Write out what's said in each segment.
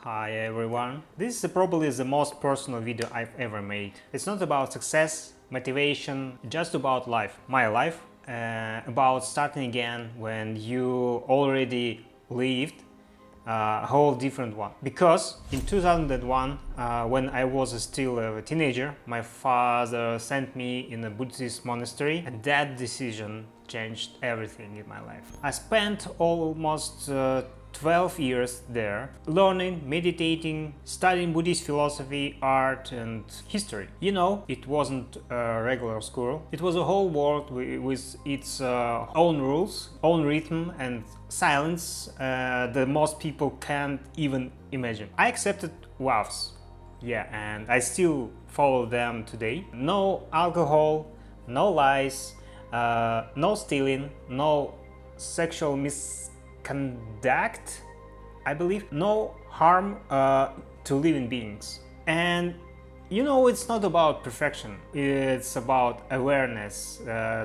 Hi everyone. This is probably the most personal video I've ever made. It's not about success, motivation, just about life. My life, about starting again when you already lived a whole different one. Because in 2001, when I was still a teenager, my father sent me in a Buddhist monastery, and that decision changed everything in my life. I spent almost 12 years there, learning, meditating, studying Buddhist philosophy, art and history. You know, it wasn't a regular school. It was a whole world with its own rules, own rhythm and silence that most people can't even imagine. I accepted vows, yeah, and I still follow them today. No alcohol, no lies, no stealing, no sexual misconduct, I believe, no harm to living beings. And you know, it's not about perfection, it's about awareness,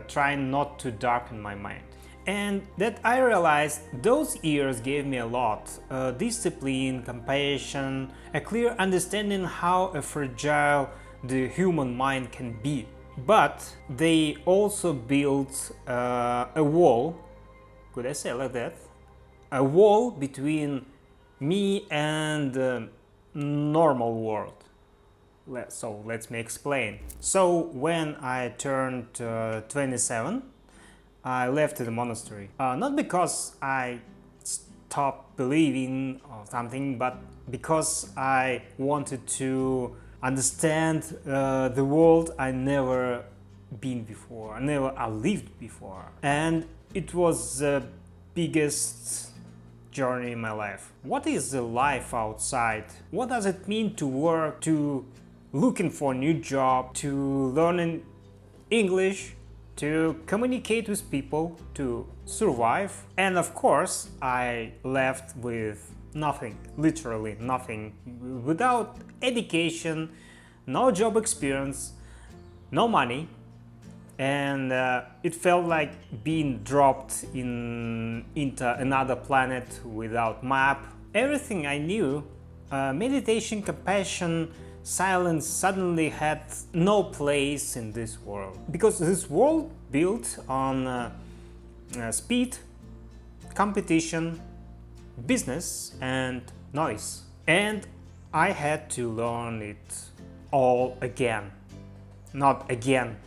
trying not to darken my mind. And that I realized those years gave me a lot: discipline, compassion, a clear understanding how fragile the human mind can be. But they also built a wall, could I say like that? A wall between me and the normal world. So let me explain. So when I turned 27, I left the monastery. Not because I stopped believing or something, but because I wanted to understand the world I never been before, I never lived before. And it was the biggest journey in my life. What is the life outside? What does it mean to work, to looking for a new job, to learning English, to communicate with people, to survive? And of course, I left with nothing, literally nothing, without education, no job experience, no money, and it felt like being dropped into another planet without map. Everything I knew, meditation, compassion, silence, suddenly had no place in this world, because this world built on speed, competition, business and noise. And I had to learn it all again. Not again,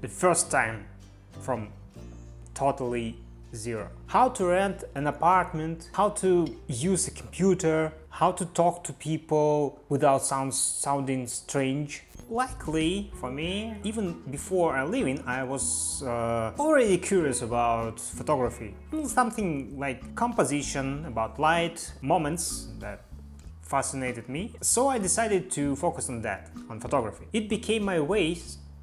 the first time, from totally zero. How to rent an apartment, how to use a computer, how to talk to people without sounding strange. Luckily for me, even before leaving, I was already curious about photography. Something like composition, about light, moments that fascinated me. So I decided to focus on that, on photography. It became my way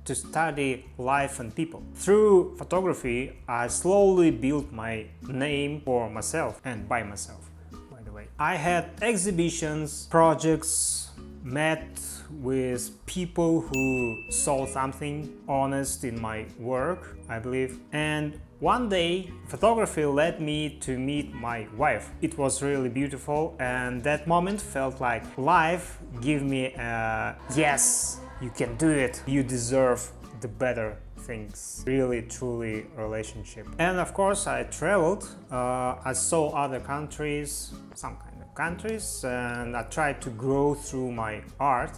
to study life and people. Through photography, I slowly built my name for myself and by myself, by the way. I had exhibitions, projects, met with people who saw something honest in my work, I believe. And one day, photography led me to meet my wife. It was really beautiful, and that moment felt like life gave me a yes, you can do it, you deserve the better things, really truly relationship. And of course I traveled, I saw other countries, some kind of countries, and I tried to grow through my art.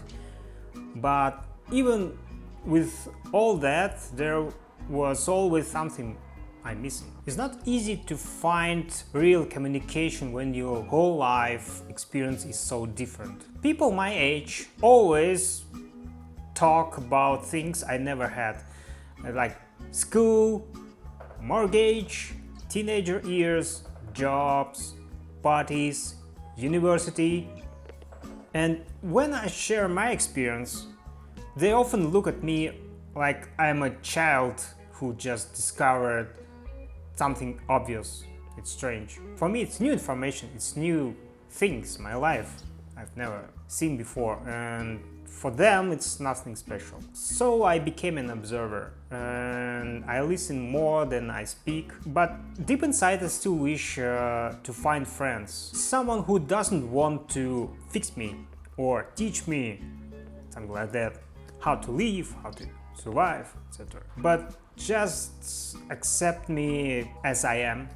But even with all that, there was always something I'm missing. It's not easy to find real communication when your whole life experience is so different. People my age always talk about things I never had, like school, mortgage, teenager years, jobs, parties, university. And when I share my experience, they often look at me like I'm a child who just discovered something obvious. It's strange. For me, it's new information, it's new things, my life I've never seen before. And for them it's nothing special. So I became an observer and I listen more than I speak, but deep inside I still wish to find friends, someone who doesn't want to fix me or teach me something like that, how to live, how to survive, etc. But just accept me as I am.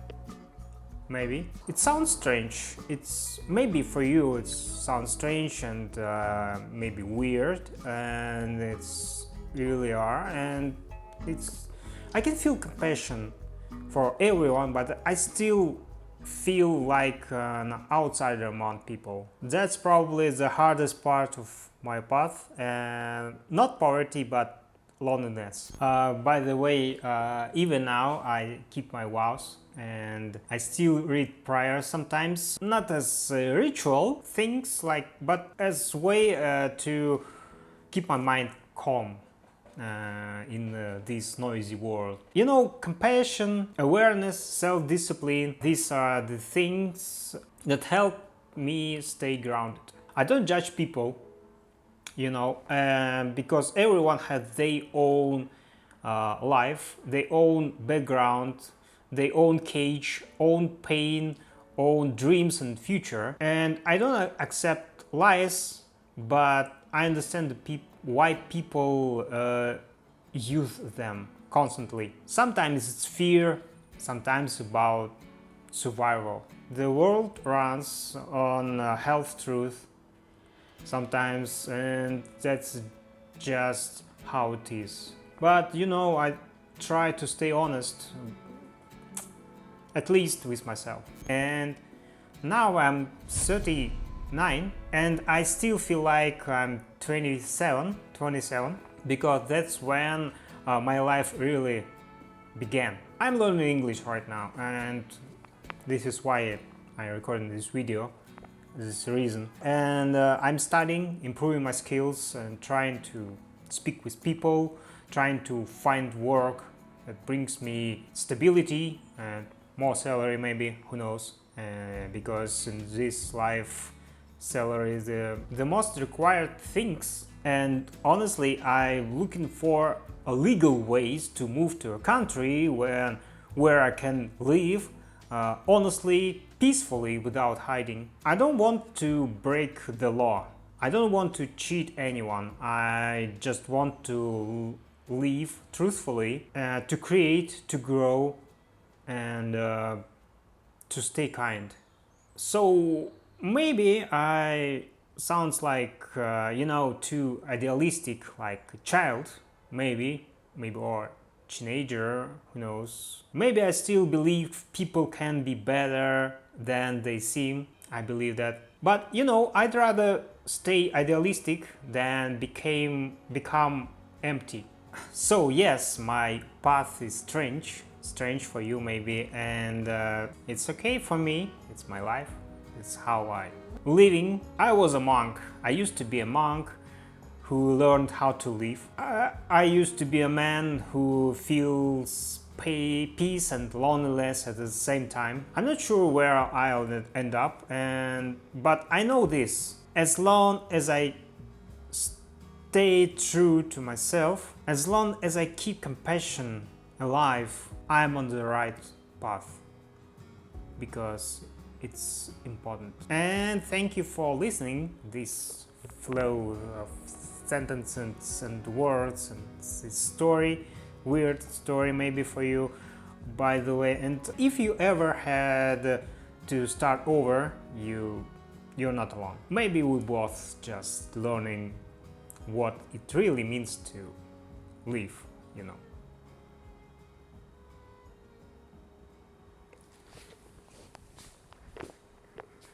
Maybe it sounds strange. It's maybe for you it sounds strange and maybe weird, and it's really are. And I can feel compassion for everyone, but I still feel like an outsider among people. That's probably the hardest part of my path, and not poverty but loneliness. By the way, even now I keep my vows and I still read prayers sometimes, not as ritual things like, but as way to keep my mind calm in this noisy world. You know, compassion, awareness, self-discipline, these are the things that help me stay grounded. I don't judge people, you know, because everyone has their own life, their own background, their own cage, own pain, own dreams and future. And I don't accept lies, but I understand why people use them constantly. Sometimes it's fear, sometimes about survival. The world runs on health truth sometimes, and that's just how it is. But you know, I try to stay honest, at least with myself. And now I'm 39 and I still feel like I'm 27, because that's when my life really began. I'm learning English right now, and this is why I'm recording this video. This is the reason. And I'm studying, improving my skills and trying to speak with people, trying to find work that brings me stability and more salary, maybe, who knows, because in this life salary is the most required things. And honestly, I'm looking for legal ways to move to a country where I can live honestly, peacefully, without hiding. I don't want to break the law. I don't want to cheat anyone. I just want to live truthfully, to create, to grow, and to stay kind. So maybe I sounds like you know, too idealistic, like a child, maybe or teenager, who knows. Maybe I still believe people can be better than they seem. I believe that. But you know, I'd rather stay idealistic than become empty. So yes, my path is strange for you maybe, and it's okay for me. It's my life. It's how I living. I was a monk. I used to be a monk who learned how to live. I used to be a man who feels peace and loneliness at the same time. I'm not sure where I'll end up, but I know this: as long as I stay true to myself, as long as I keep compassion alive, I'm on the right path, because it's important. And thank you for listening this flow of sentences and words and this story, weird story maybe for you, by the way. And if you ever had to start over, you're not alone. Maybe we both just learning what it really means to live, you know.